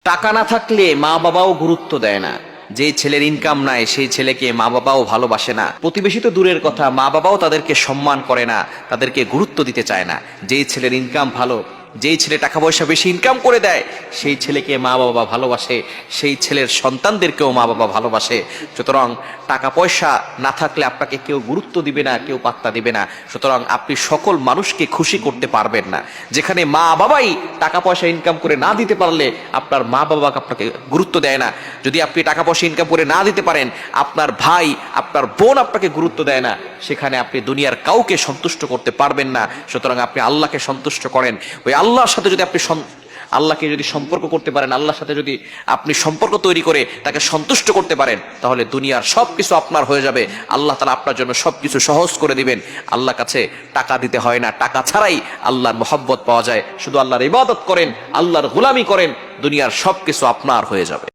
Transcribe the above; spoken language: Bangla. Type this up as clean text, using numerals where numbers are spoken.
টাকা না থাকলে মা বাবাও গুরুত্ব দেয় না। যেই ছেলের ইনকাম নাই সেই ছেলেকে মা বাবাও ভালোবাসে না। প্রতিবেশী তো দূরের কথা, মা বাবাও তাদেরকে সম্মান করে না, তাদেরকে গুরুত্ব দিতে চায় না। যেই ছেলের ইনকাম ভালো, যেই ছেলে টাকা পয়সা বেশি ইনকাম করে দেয়, সেই ছেলেকে মা বাবা ভালোবাসে, সেই ছেলের সন্তানদেরকেও মা বাবা ভালোবাসে। সুতরাং টাকা পয়সা না থাকলে আপনাকে কেউ গুরুত্ব দিবে না, কেউ পাত্তা দিবে না। সুতরাং আপনি সকল মানুষকে খুশি করতে পারবেন না। যেখানে মা বাবাই টাকা পয়সা ইনকাম করে না দিতে পারলে আপনার মা বাবা আপনাকে গুরুত্ব দেয় না। যদি আপনি টাকা পয়সা ইনকাম করে না দিতে পারেন, আপনার ভাই আপনার বোন আপনাকে গুরুত্ব দেয় না, সেখানে আপনি দুনিয়ার কাউকে সন্তুষ্ট করতে পারবেন না। সুতরাং আপনি আল্লাহকে সন্তুষ্ট করেন। ওই আল্লাহর সাথে যদি আপনি আল্লাহকে যদি সম্পর্ক করতে পারেন, আল্লাহর সাথে যদি আপনি সম্পর্ক তৈরি করে তাকে সন্তুষ্ট করতে পারেন, তাহলে দুনিয়ার সবকিছু আপনার হয়ে যাবে। আল্লাহ তাআলা আপনার জন্য সবকিছু সহজ করে দিবেন। আল্লাহর কাছে টাকা দিতে হয় না, টাকা ছাড়াই আল্লাহর মহব্বত পাওয়া যায়। শুধু আল্লাহর ইবাদত করেন, আল্লাহর গোলামি করেন, দুনিয়ার সবকিছু আপনার হয়ে যাবে।